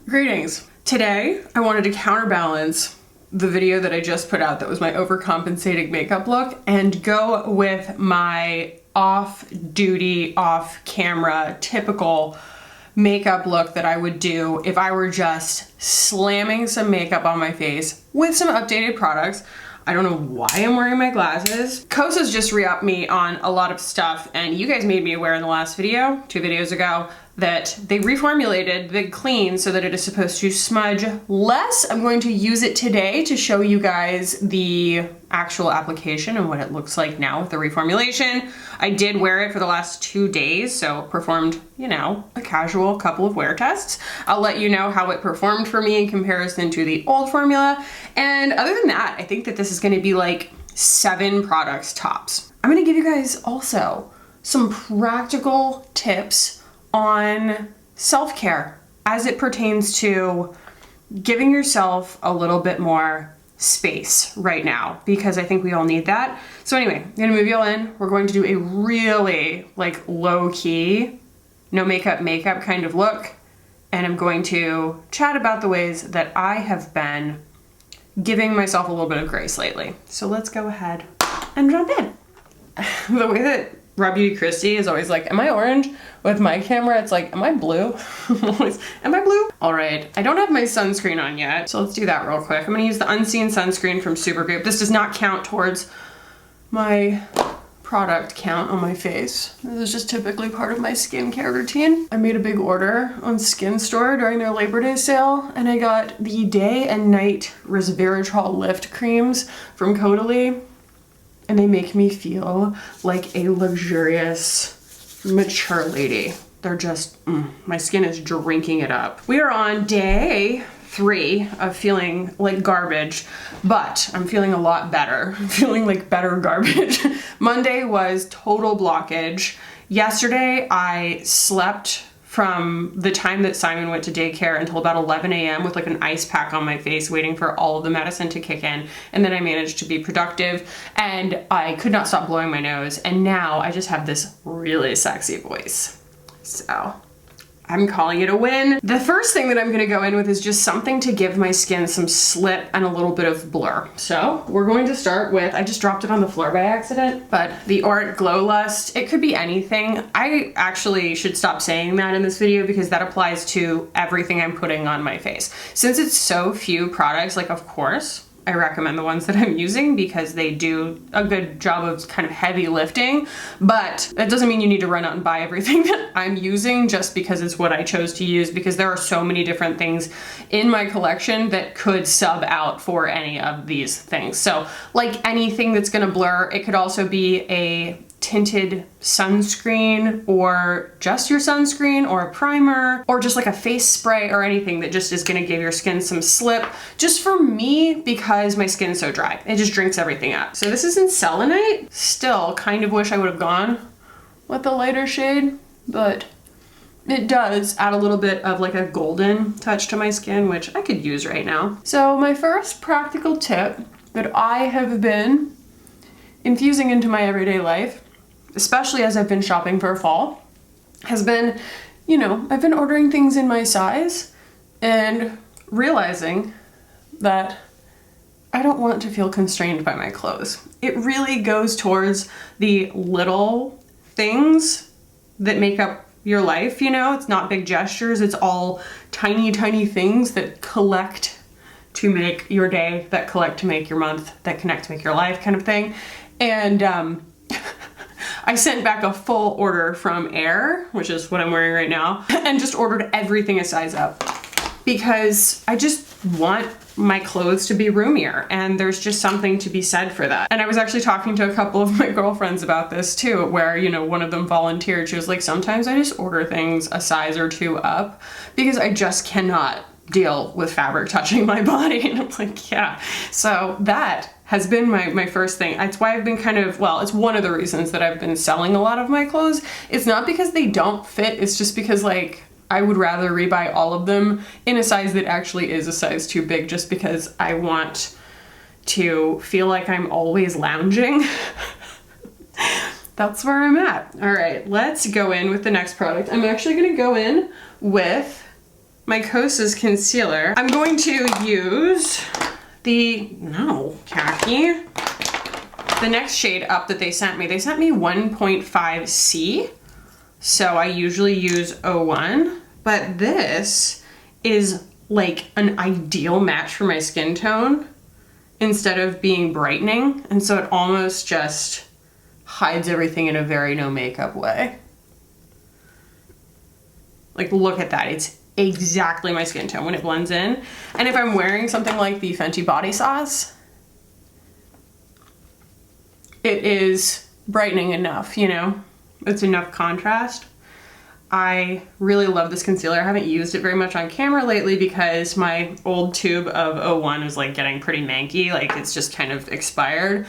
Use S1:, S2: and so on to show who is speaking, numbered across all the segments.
S1: Greetings. Today, I wanted to counterbalance the video that I just put out that was my overcompensating makeup look and go with my off-duty, off-camera, typical makeup look that I would do if I were just slamming some makeup on my face with some updated products. I don't know why I'm wearing my glasses. Kosa's just re-upped me on a lot of stuff, and you guys made me aware in the last video, 2 videos ago, that they reformulated the clean so that it is supposed to smudge less. I'm going to use it today to show you guys the actual application and what it looks like now with the reformulation. I did wear it for the last 2 days, so performed, you know, a casual couple of wear tests. I'll let you know how it performed for me in comparison to the old formula. And other than that, I think that this is gonna be like 7 products tops. I'm gonna give you guys also some practical tips on self-care as it pertains to giving yourself a little bit more space right now, because I think we all need that. So anyway, I'm gonna move you all in. We're going to do a really like low-key, no makeup kind of look. And I'm going to chat about the ways that I have been giving myself a little bit of grace lately. So let's go ahead and jump in. The way that Rob Beauty Christie is always like, am I orange? With my camera, it's like, am I blue? Am I blue? All right, I don't have my sunscreen on yet, so let's do that real quick. I'm gonna use the Unseen Sunscreen from Supergoop. This does not count towards my product count on my face. This is just typically part of my skincare routine. I made a big order on Skin Store during their Labor Day sale, and I got the day and night resveratrol lift creams from Caudalie. And they make me feel like a luxurious, mature lady. They're just, my skin is drinking it up. We are on day 3 of feeling like garbage, but I'm feeling a lot better. I'm feeling like better garbage. Monday was total blockage. Yesterday, I slept from the time that Simon went to daycare until about 11 a.m. with like an ice pack on my face waiting for all of the medicine to kick in. And then I managed to be productive and I could not stop blowing my nose. And now I just have this really sexy voice. So I'm calling it a win. The first thing that I'm gonna go in with is just something to give my skin some slip and a little bit of blur. So we're going to start with, I just dropped it on the floor by accident, but the Art Glow Lust. It could be anything. I actually should stop saying that in this video because that applies to everything I'm putting on my face. Since it's so few products, like of course, I recommend the ones that I'm using because they do a good job of kind of heavy lifting, but that doesn't mean you need to run out and buy everything that I'm using just because it's what I chose to use, because there are so many different things in my collection that could sub out for any of these things. So like anything that's gonna blur, it could also be a tinted sunscreen or just your sunscreen or a primer or just like a face spray or anything that just is gonna give your skin some slip. Just for me, because my skin's so dry, it just drinks everything up. So this is in Selenite. Still kind of wish I would have gone with a lighter shade, but it does add a little bit of like a golden touch to my skin, which I could use right now. So my first practical tip that I have been infusing into my everyday life, especially as I've been shopping for fall, has been, you know, I've been ordering things in my size and realizing that I don't want to feel constrained by my clothes. It really goes towards the little things that make up your life, you know? It's not big gestures, it's all tiny, tiny things that collect to make your day, that collect to make your month, that connect to make your life kind of thing. And I sent back a full order from Air, which is what I'm wearing right now, and just ordered everything a size up because I just want my clothes to be roomier, and there's just something to be said for that. And I was actually talking to a couple of my girlfriends about this too, where, you know, one of them volunteered. She was like, sometimes I just order things a size or 2 up because I just cannot deal with fabric touching my body. And I'm like, yeah. So that has been my first thing. That's why I've been kind of, well, it's one of the reasons that I've been selling a lot of my clothes. It's not because they don't fit, it's just because like, I would rather rebuy all of them in a size that actually is a size too big, just because I want to feel like I'm always lounging. That's where I'm at. All right, let's go in with the next product. I'm actually gonna go in with my Kosas concealer. I'm going to use the khaki. The next shade up that they sent me 1.5C. So I usually use 01, but this is like an ideal match for my skin tone instead of being brightening. And so it almost just hides everything in a very no makeup way. Like, look at that. It's exactly my skin tone when it blends in. And if I'm wearing something like the Fenty Body Sauce, it is brightening enough, you know? It's enough contrast. I really love this concealer. I haven't used it very much on camera lately because my old tube of 01 is like getting pretty manky, like it's just kind of expired.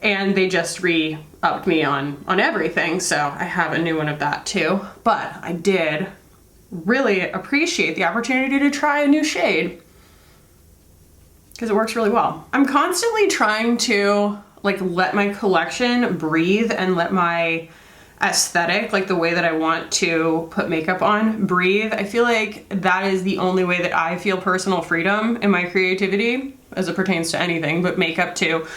S1: And they just re-upped me on everything, so I have a new one of that too. But I did really appreciate the opportunity to try a new shade because it works really well. I'm constantly trying to like let my collection breathe and let my aesthetic, like the way that I want to put makeup on, breathe. I feel like that is the only way that I feel personal freedom in my creativity as it pertains to anything, but makeup too,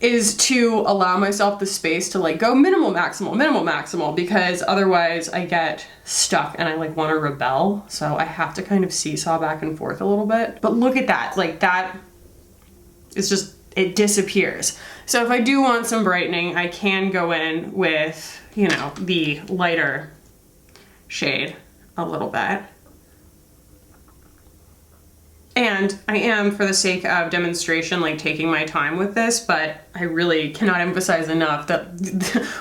S1: is to allow myself the space to like go minimal, maximal, because otherwise I get stuck and I like want to rebel. So I have to kind of seesaw back and forth a little bit. But look at that, like that is just, it disappears. So if I do want some brightening, I can go in with, you know, the lighter shade a little bit. And I am, for the sake of demonstration, like taking my time with this, but I really cannot emphasize enough that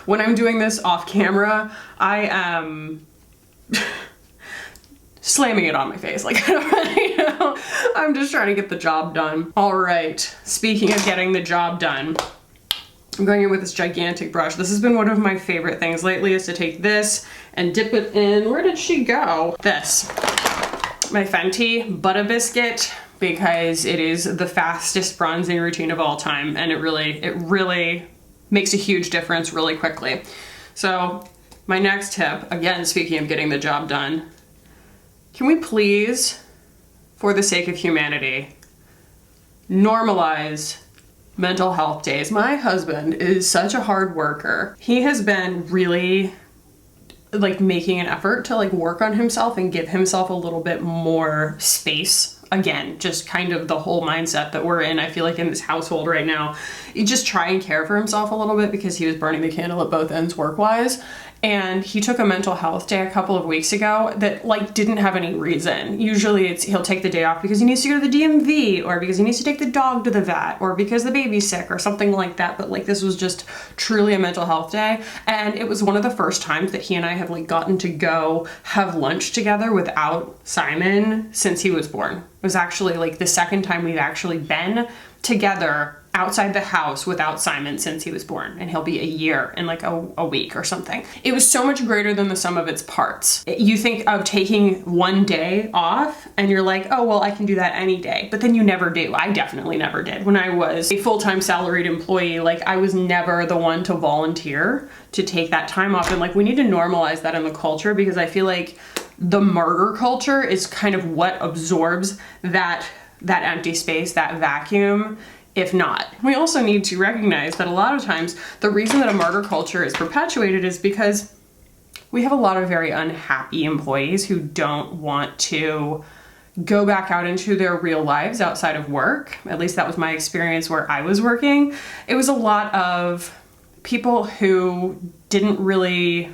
S1: when I'm doing this off camera, I am slamming it on my face. Like, you know, I'm just trying to get the job done. All right, speaking of getting the job done, I'm going in with this gigantic brush. This has been one of my favorite things lately, is to take this and dip it in. Where did she go? This. My Fenty Butter Biscuit, because it is the fastest bronzing routine of all time, and it really makes a huge difference really quickly. So my next tip, again, speaking of getting the job done, can we please, for the sake of humanity, normalize mental health days? My husband is such a hard worker. He has been really like making an effort to like work on himself and give himself a little bit more space. Again, just kind of the whole mindset that we're in, I feel like, in this household right now. You just try and care for himself a little bit because he was burning the candle at both ends work-wise. And he took a mental health day a couple of weeks ago that like didn't have any reason. Usually it's he'll take the day off because he needs to go to the DMV, or because he needs to take the dog to the vet, or because the baby's sick or something like that. But like this was just truly a mental health day. And it was one of the first times that he and I have like gotten to go have lunch together without Simon since he was born. It was actually like the second time we've actually been together outside the house without Simon since he was born, and he'll be a year in like a week or something. It was so much greater than the sum of its parts. You think of taking one day off and you're like, oh, well, I can do that any day, but then you never do. I definitely never did. When I was a full-time salaried employee, like I was never the one to volunteer to take that time off. And like, we need to normalize that in the culture, because I feel like the martyr culture is kind of what absorbs that empty space, that vacuum. If not, we also need to recognize that a lot of times the reason that a martyr culture is perpetuated is because we have a lot of very unhappy employees who don't want to go back out into their real lives outside of work. At least that was my experience where I was working. It was a lot of people who didn't really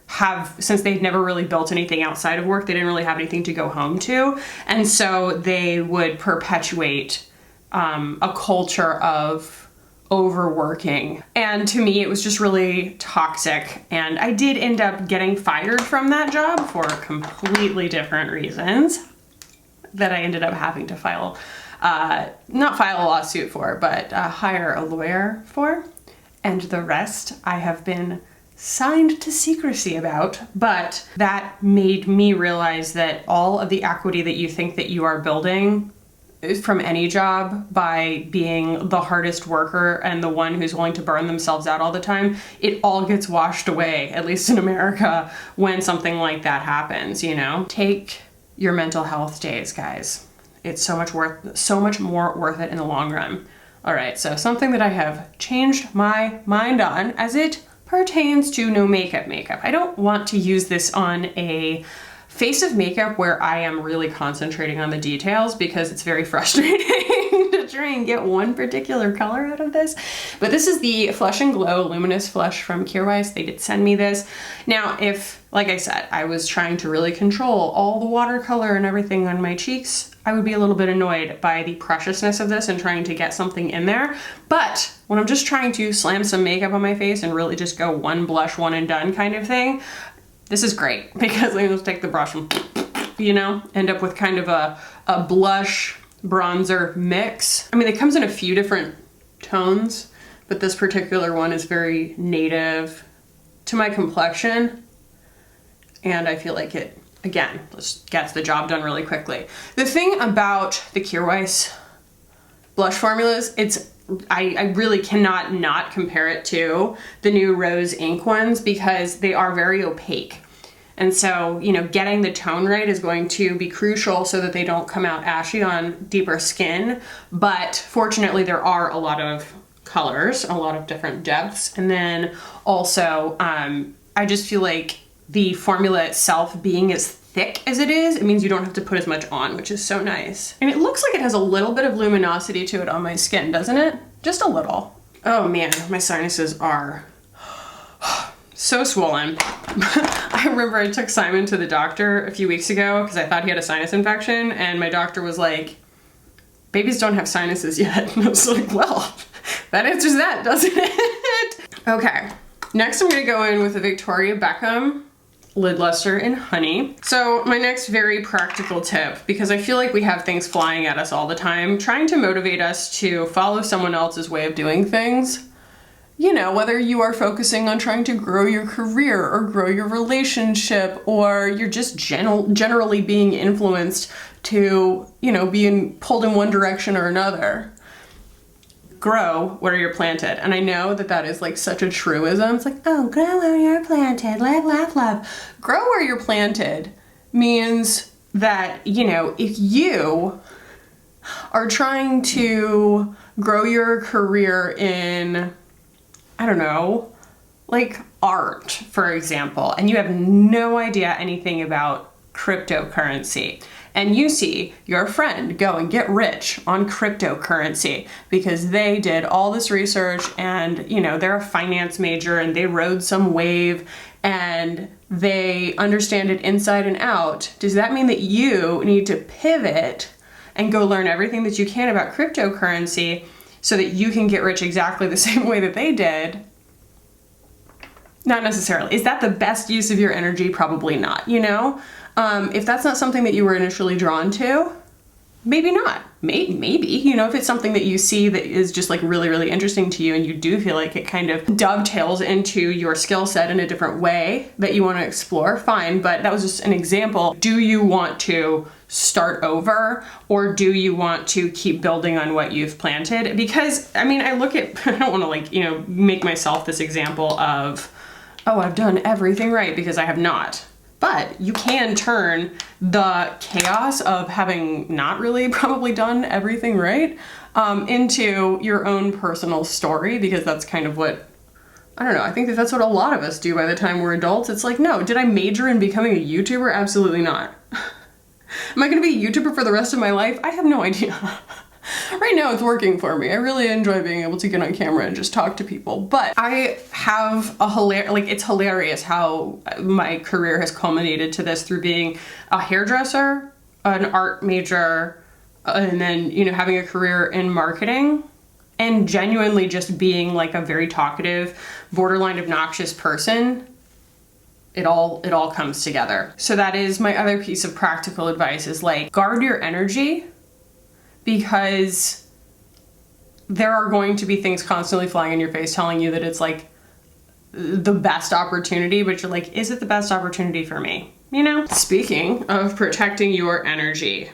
S1: have, since they'd never really built anything outside of work, they didn't really have anything to go home to. And so they would perpetuate a culture of overworking. And to me, it was just really toxic. And I did end up getting fired from that job for completely different reasons that I ended up having to file, not file a lawsuit for, but hire a lawyer for. And the rest I have been signed to secrecy about. But that made me realize that all of the equity that you think that you are building from any job by being the hardest worker and the one who's willing to burn themselves out all the time, it all gets washed away, at least in America, when something like that happens, you know? Take your mental health days, guys. It's so much more worth it in the long run. All right, so something that I have changed my mind on as it pertains to no makeup. I don't want to use this on a face of makeup where I am really concentrating on the details because it's very frustrating to try and get one particular color out of this. But this is the Flush and Glow Luminous Flush from Curewise. They did send me this. Now, if, like I said, I was trying to really control all the watercolor and everything on my cheeks, I would be a little bit annoyed by the preciousness of this and trying to get something in there. But when I'm just trying to slam some makeup on my face and really just go one blush, one and done kind of thing, this is great because I can just take the brush and, you know, end up with kind of a blush bronzer mix. I mean, it comes in a few different tones, but this particular one is very native to my complexion. And I feel like it, again, just gets the job done really quickly. The thing about the Curewise blush formulas, I really cannot not compare it to the new Rose Ink ones because they are very opaque. And so, you know, getting the tone right is going to be crucial so that they don't come out ashy on deeper skin. But fortunately, there are a lot of colors, a lot of different depths. And then also, I just feel like the formula itself being as thick as it is, it means you don't have to put as much on, which is so nice. And it looks like it has a little bit of luminosity to it on my skin, doesn't it? Just a little. Oh man, my sinuses are so swollen. I remember I took Simon to the doctor a few weeks ago because I thought he had a sinus infection, and my doctor was like, babies don't have sinuses yet. And I was like, well, that answers that, doesn't it? Okay, next I'm gonna go in with a Victoria Beckham lid luster in honey. So my next very practical tip, because I feel like we have things flying at us all the time, trying to motivate us to follow someone else's way of doing things. You know, whether you are focusing on trying to grow your career or grow your relationship, or you're just generally being influenced to, you know, being pulled in one direction or another. Grow where you're planted. And I know that that is like such a truism. It's like, oh, grow where you're planted, love, love, love. Grow where you're planted means that, you know, if you are trying to grow your career in, I don't know, like art, for example, and you have no idea anything about cryptocurrency, and you see your friend go and get rich on cryptocurrency because they did all this research and, you know, they're a finance major and they rode some wave and they understand it inside and out. Does that mean that you need to pivot and go learn everything that you can about cryptocurrency so that you can get rich exactly the same way that they did? Not necessarily. Is that the best use of your energy? Probably not, you know? If that's not something that you were initially drawn to, maybe not. Maybe, you know, if it's something that you see that is just like really, really interesting to you and you do feel like it kind of dovetails into your skill set in a different way that you want to explore, fine. But that was just an example. Do you want to start over, or do you want to keep building on what you've planted? Because, I mean, I don't want to like, you know, make myself this example of, oh, I've done everything right, because I have not. But you can turn the chaos of having not really probably done everything right into your own personal story, because that's kind of what, I don't know, I think that that's what a lot of us do by the time we're adults. It's like, no, did I major in becoming a YouTuber? Absolutely not. Am I gonna be a YouTuber for the rest of my life? I have no idea. Right now it's working for me. I really enjoy being able to get on camera and just talk to people. But I have it's hilarious how my career has culminated to this through being a hairdresser, an art major, and then, you know, having a career in marketing, and genuinely just being like a very talkative, borderline obnoxious person. It all comes together. So that is my other piece of practical advice, is like, guard your energy, because there are going to be things constantly flying in your face telling you that it's like the best opportunity, but you're like, is it the best opportunity for me? You know? Speaking of protecting your energy,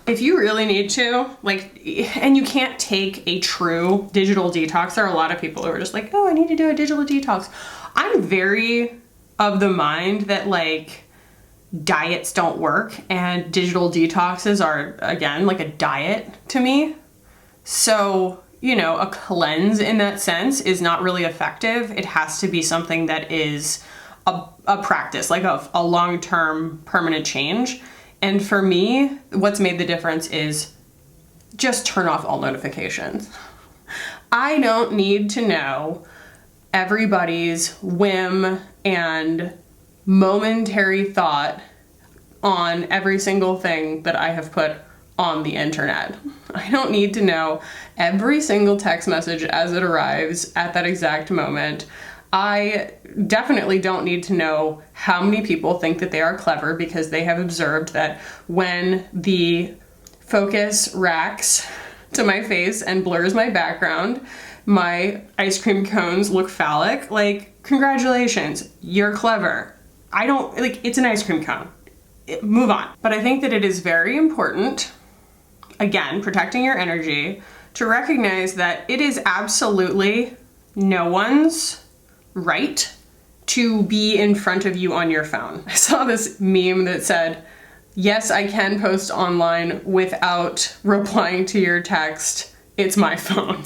S1: if you really need to, like, and you can't take a true digital detox, there are a lot of people who are just like, oh, I need to do a digital detox. I'm very of the mind that, like, diets don't work, and digital detoxes are, again, like a diet to me. So, you know, a cleanse in that sense is not really effective. It has to be something that is a practice, like a long-term permanent change. And for me, what's made the difference is just turn off all notifications. I don't need to know everybody's whim and momentary thought on every single thing that I have put on the internet. I don't need to know every single text message as it arrives at that exact moment. I definitely don't need to know how many people think that they are clever because they have observed that when the focus racks to my face and blurs my background, my ice cream cones look phallic. Like, congratulations, you're clever. I don't, like, it's an ice cream cone. Move on. But I think that it is very important, again, protecting your energy, to recognize that it is absolutely no one's right to be in front of you on your phone. I saw this meme that said, yes, I can post online without replying to your text. It's my phone.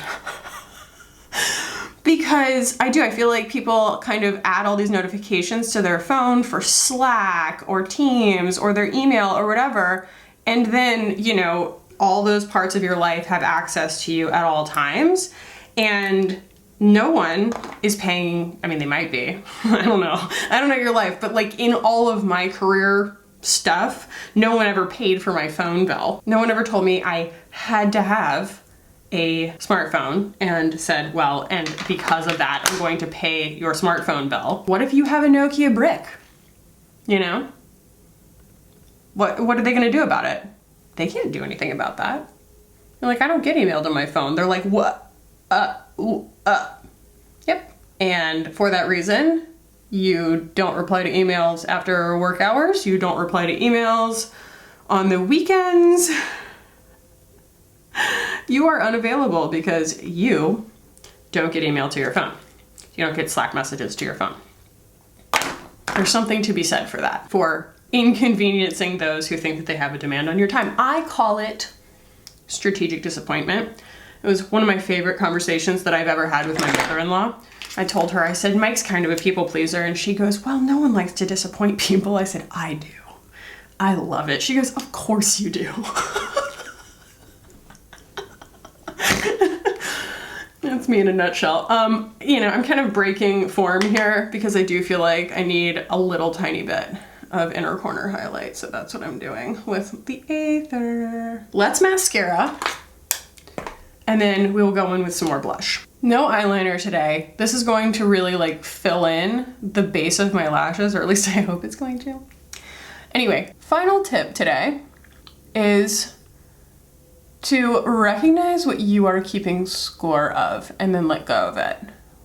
S1: Because I feel like people kind of add all these notifications to their phone for Slack or Teams or their email or whatever. And then, you know, all those parts of your life have access to you at all times. And no one is paying, I mean, they might be, I don't know your life, but like in all of my career stuff, no one ever paid for my phone bill. No one ever told me I had to have a smartphone and said, well, and because of that, I'm going to pay your smartphone bill. What if you have a Nokia brick? You know? What are they gonna do about it? They can't do anything about that. You're like, I don't get emailed on my phone. They're like, what? Yep. And for that reason, you don't reply to emails after work hours. You don't reply to emails on the weekends. You are unavailable because you don't get email to your phone. You don't get Slack messages to your phone. There's something to be said for that, for inconveniencing those who think that they have a demand on your time. I call it strategic disappointment. It was one of my favorite conversations that I've ever had with my mother-in-law. I told her, I said, Mike's kind of a people pleaser. And she goes, well, no one likes to disappoint people. I said, I do. I love it. She goes, of course you do. That's me in a nutshell. You know, I'm kind of breaking form here because I do feel like I need a little tiny bit of inner corner highlight. So that's what I'm doing with the Aether. Let's mascara. And then we'll go in with some more blush. No eyeliner today. This is going to really like fill in the base of my lashes, or at least I hope it's going to. Anyway, final tip today is to recognize what you are keeping score of and then let go of it.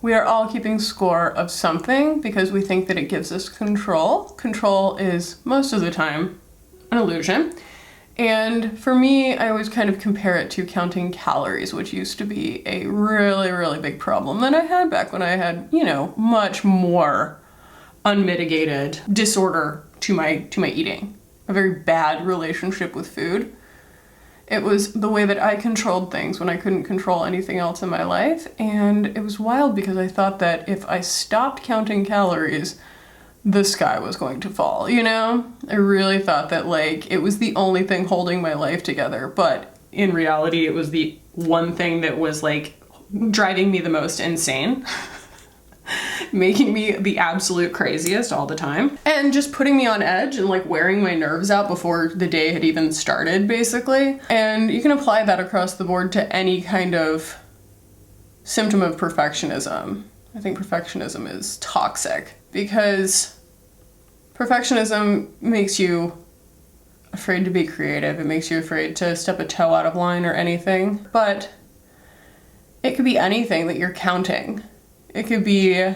S1: We are all keeping score of something because we think that it gives us control. Control is most of the time an illusion. And for me, I always kind of compare it to counting calories, which used to be a really, really big problem that I had back when I had, you know, much more unmitigated disorder to my eating. A very bad relationship with food. It was the way that I controlled things when I couldn't control anything else in my life. And it was wild because I thought that if I stopped counting calories, the sky was going to fall, you know? I really thought that like it was the only thing holding my life together, but in reality it was the one thing that was like driving me the most insane. Making me the absolute craziest all the time. And just putting me on edge and like wearing my nerves out before the day had even started, basically. And you can apply that across the board to any kind of symptom of perfectionism. I think perfectionism is toxic because perfectionism makes you afraid to be creative. It makes you afraid to step a toe out of line or anything. But it could be anything that you're counting. It could be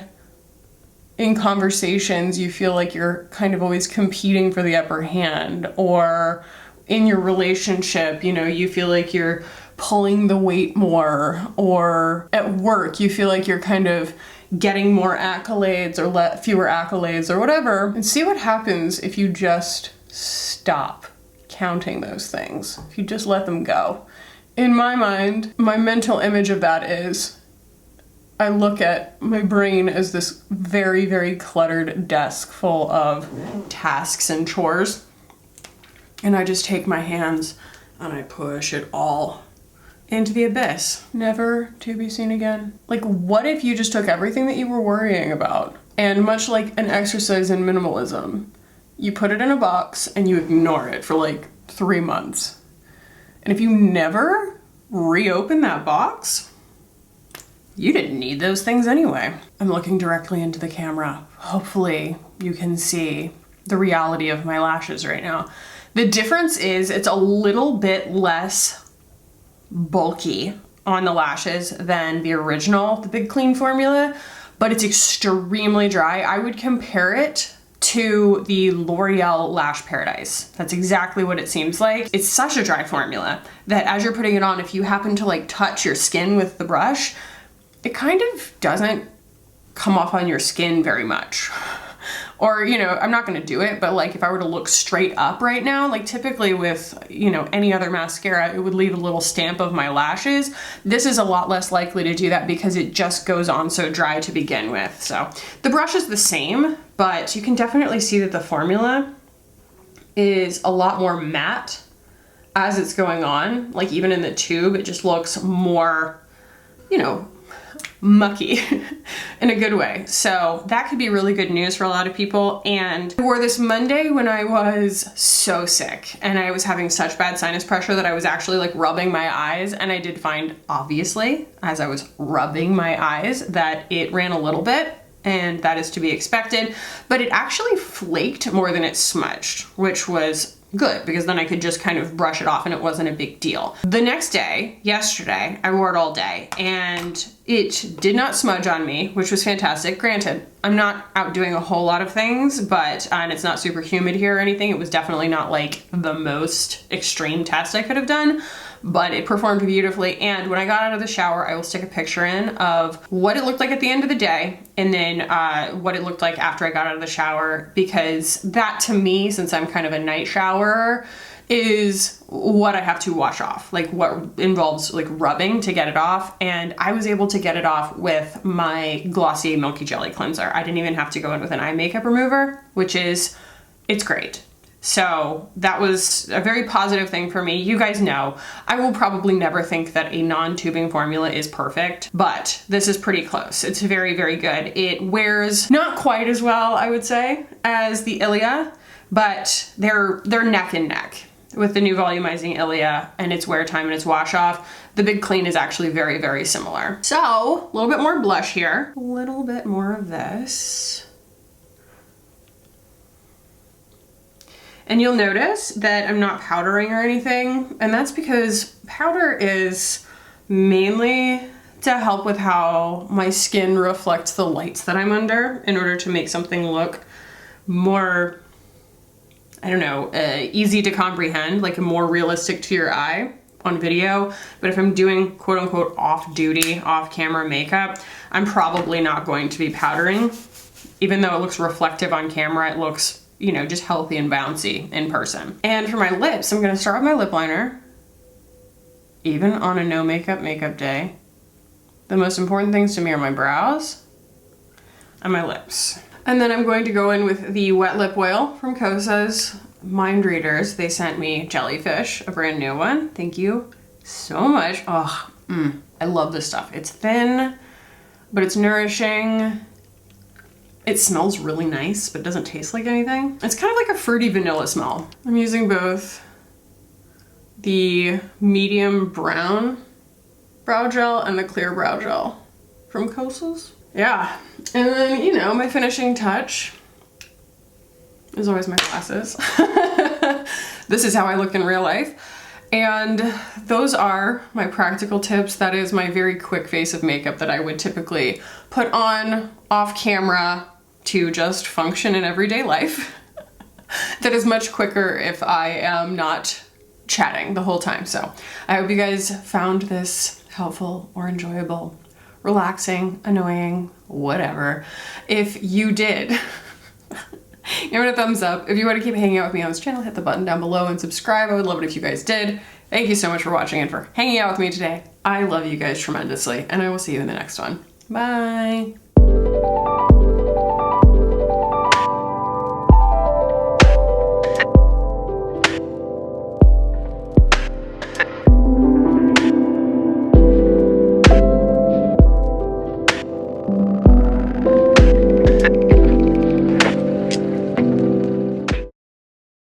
S1: in conversations you feel like you're kind of always competing for the upper hand, or in your relationship, you know, you feel like you're pulling the weight more, or at work you feel like you're kind of getting more accolades or fewer accolades or whatever, and see what happens if you just stop counting those things, if you just let them go. In my mind, my mental image of that is I look at my brain as this very, very cluttered desk full of tasks and chores, and I just take my hands and I push it all into the abyss, never to be seen again. Like, what if you just took everything that you were worrying about, and much like an exercise in minimalism, you put it in a box and you ignore it for like 3 months. And if you never reopen that box, you didn't need those things anyway. I'm looking directly into the camera. Hopefully you can see the reality of my lashes right now. The difference is it's a little bit less bulky on the lashes than the original, the Big Clean formula, but it's extremely dry. I would compare it to the L'Oreal Lash Paradise. That's exactly what it seems like. It's such a dry formula that as you're putting it on, if you happen to like touch your skin with the brush, it kind of doesn't come off on your skin very much. Or, you know, I'm not gonna do it, but like if I were to look straight up right now, like typically with, you know, any other mascara, it would leave a little stamp of my lashes. This is a lot less likely to do that because it just goes on so dry to begin with. So the brush is the same, but you can definitely see that the formula is a lot more matte as it's going on. Like even in the tube, it just looks more, you know, mucky in a good way. So that could be really good news for a lot of people. And I wore this Monday when I was so sick and I was having such bad sinus pressure that I was actually like rubbing my eyes, and I did find, obviously, as I was rubbing my eyes, that it ran a little bit, and that is to be expected, but it actually flaked more than it smudged, which was good because then I could just kind of brush it off and it wasn't a big deal. The next day, yesterday, I wore it all day and it did not smudge on me, which was fantastic. Granted, I'm not out doing a whole lot of things, but, and it's not super humid here or anything. It was definitely not like the most extreme test I could have done, but it performed beautifully. And when I got out of the shower, I will stick a picture in of what it looked like at the end of the day and then what it looked like after I got out of the shower, because that to me, since I'm kind of a night showerer, is what I have to wash off, like what involves like rubbing to get it off. And I was able to get it off with my glossy Milky Jelly cleanser. I didn't even have to go in with an eye makeup remover, which is, it's great. So that was a very positive thing for me. You guys know, I will probably never think that a non-tubing formula is perfect, but this is pretty close. It's very, very good. It wears not quite as well, I would say, as the Ilia, but they're neck and neck with the new volumizing Ilia and its wear time and its wash off. The Big Clean is actually very, very similar. So a little bit more blush here, a little bit more of this. And you'll notice that I'm not powdering or anything, and that's because powder is mainly to help with how my skin reflects the lights that I'm under in order to make something look more, I don't know, easy to comprehend, like more realistic to your eye on video. But if I'm doing quote unquote off-duty, off-camera makeup, I'm probably not going to be powdering. Even though it looks reflective on camera, it looks, you know, just healthy and bouncy in person. And for my lips, I'm gonna start with my lip liner. Even on a no makeup day, the most important things to me are my brows and my lips. And then I'm going to go in with the wet lip oil from Kosa's Mind Readers. They sent me Jellyfish, a brand new one. Thank you so much. Oh, I love this stuff. It's thin, but it's nourishing. It smells really nice, but doesn't taste like anything. It's kind of like a fruity vanilla smell. I'm using both the medium brown brow gel and the clear brow gel from Kosa's. Yeah, and then, you know, my finishing touch is always my glasses. This is how I look in real life. And those are my practical tips. That is my very quick face of makeup that I would typically put on off camera to just function in everyday life. That is much quicker if I am not chatting the whole time. So I hope you guys found this helpful or enjoyable, relaxing, annoying, whatever. If you did, give it a thumbs up. If you want to keep hanging out with me on this channel, hit the button down below and subscribe. I would love it if you guys did. Thank you so much for watching and for hanging out with me today. I love you guys tremendously, and I will see you in the next one. Bye.